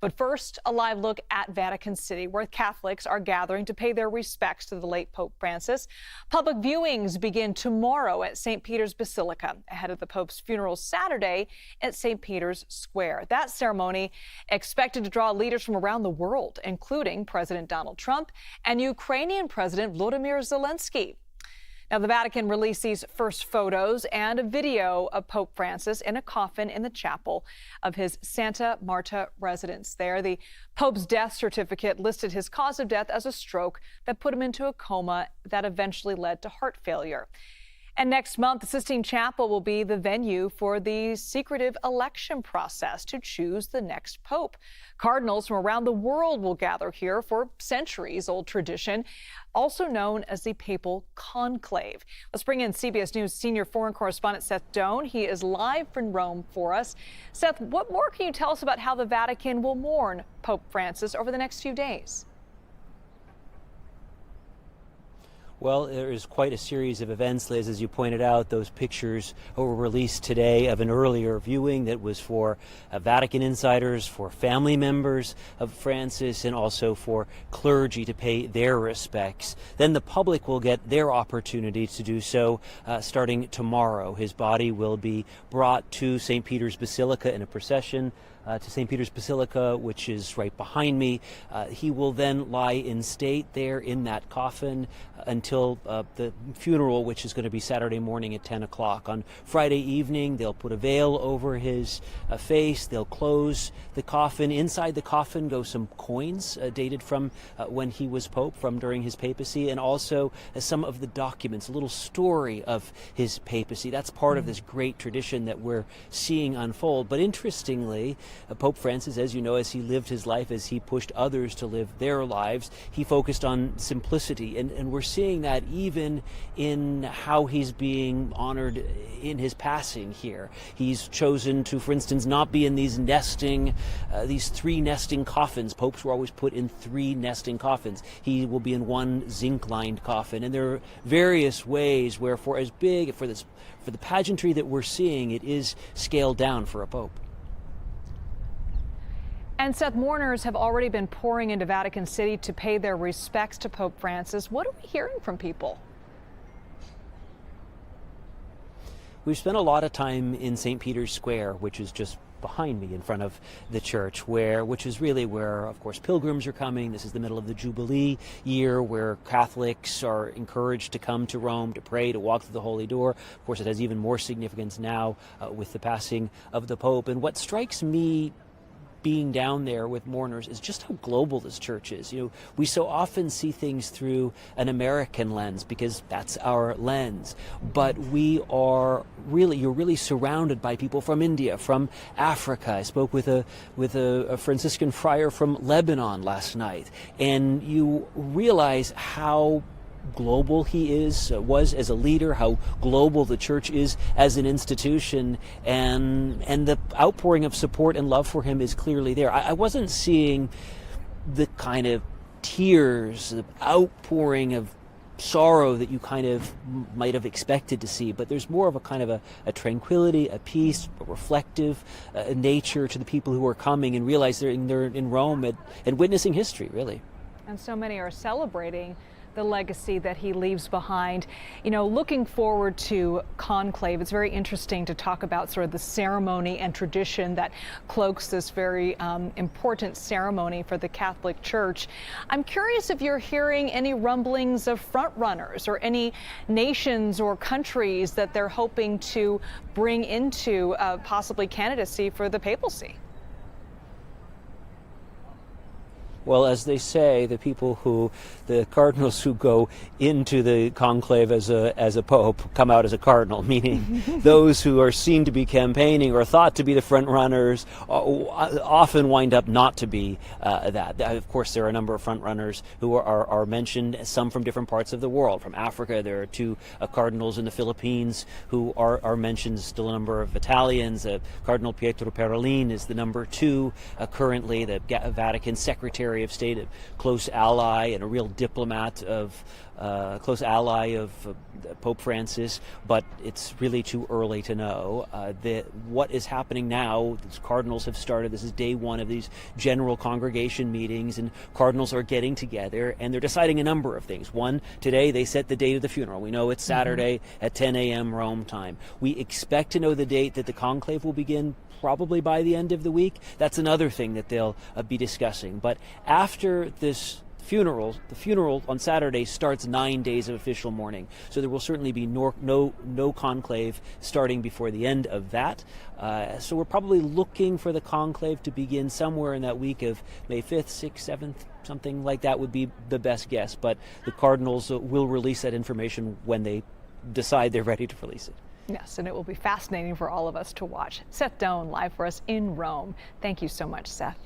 But first, a live look at Vatican City, where Catholics are gathering to pay their respects to the late Pope Francis. Public viewings begin tomorrow at St. Peter's Basilica, ahead of the Pope's funeral Saturday at St. Peter's Square. That ceremony expected to draw leaders from around the world, including President Donald Trump and Ukrainian President Volodymyr Zelensky. Now, the Vatican released these first photos and a video of Pope Francis in a coffin in the chapel of his Santa Marta residence there. The Pope's death certificate listed his cause of death as a stroke that put him into a coma that eventually led to heart failure. And next month, the Sistine Chapel will be the venue for the secretive election process to choose the next pope. Cardinals from around the world will gather here for centuries-old tradition, also known as the Papal Conclave. Let's bring in CBS News senior foreign correspondent Seth Doane. He is live from Rome for us. Seth, what more can you tell us about how the Vatican will mourn Pope Francis over the next few days? Well, there is quite a series of events, Liz, as you pointed out. Those pictures were released today of an earlier viewing that was for Vatican insiders, for family members of Francis, and also for clergy to pay their respects. Then the public will get their opportunity to do so starting tomorrow. His body will be brought to St. Peter's Basilica in a procession to St. Peter's Basilica, which is right behind me. He will then lie in state there in that coffin until the funeral, which is going to be Saturday morning at 10 o'clock. On Friday evening, they'll put a veil over his face. They'll close the coffin. Inside the coffin go some coins dated from when he was Pope, from during his papacy, and also some of the documents, a little story of his papacy. That's part of this great tradition that we're seeing unfold. But interestingly, Pope Francis, as you know, as he lived his life, as he pushed others to live their lives, he focused on simplicity. And we're seeing that even in how he's being honored in his passing here. He's chosen to, for instance, not be in these three nesting coffins. Popes were always put in three nesting coffins. He will be in one zinc-lined coffin. And there are various ways where for the pageantry that we're seeing, it is scaled down for a pope. And Seth, mourners have already been pouring into Vatican City to pay their respects to Pope Francis. What are we hearing from people? We've spent a lot of time in St. Peter's Square, which is just behind me in front of the church, which is really where, of course, pilgrims are coming. This is the middle of the Jubilee year, where Catholics are encouraged to come to Rome to pray, to walk through the Holy Door. Of course, it has even more significance now with the passing of the Pope. And what strikes me being down there with mourners is just how global this church is. You know, we so often see things through an American lens because that's our lens. But you're really surrounded by people from India, from Africa. I spoke with a Franciscan friar from Lebanon last night, and you realize how global he was as a leader, how global the church is as an institution, and the outpouring of support and love for him is clearly there. I wasn't seeing the kind of tears, the outpouring of sorrow that you kind of might have expected to see, but there's more of a kind of a tranquility, a peace, a reflective nature to the people who are coming and realize they're in Rome and witnessing history, really. And so many are celebrating the legacy that he leaves behind. You know, looking forward to Conclave, it's very interesting to talk about sort of the ceremony and tradition that cloaks this very important ceremony for the Catholic Church. I'm curious if you're hearing any rumblings of front runners or any nations or countries that they're hoping to bring into possibly candidacy for the papacy. Well, as they say, the cardinals who go into the conclave as a pope come out as a cardinal, meaning those who are seen to be campaigning or thought to be the front runners often wind up not to be that. Of course, there are a number of front runners who are mentioned, some from different parts of the world. From Africa, there are two cardinals in the Philippines who are mentioned, still a number of Italians. Cardinal Pietro Parolin is the number 2 currently, the Vatican secretary Secretary of State, a close ally and a real diplomat close ally of Pope Francis, but it's really too early to know. What is happening now, the cardinals have started, this is day one of these general congregation meetings, and cardinals are getting together and they're deciding a number of things. One, today they set the date of the funeral. We know it's Saturday at 10 a.m. Rome time. We expect to know the date that the conclave will begin probably by the end of the week. That's another thing that they'll be discussing. But after this the funeral on Saturday starts 9 days of official mourning. So there will certainly be no conclave starting before the end of that. So we're probably looking for the conclave to begin somewhere in that week of May 5th, 6th, 7th, something like that would be the best guess. But the cardinals will release that information when they decide they're ready to release it. Yes, and it will be fascinating for all of us to watch. Seth Doane live for us in Rome. Thank you so much, Seth.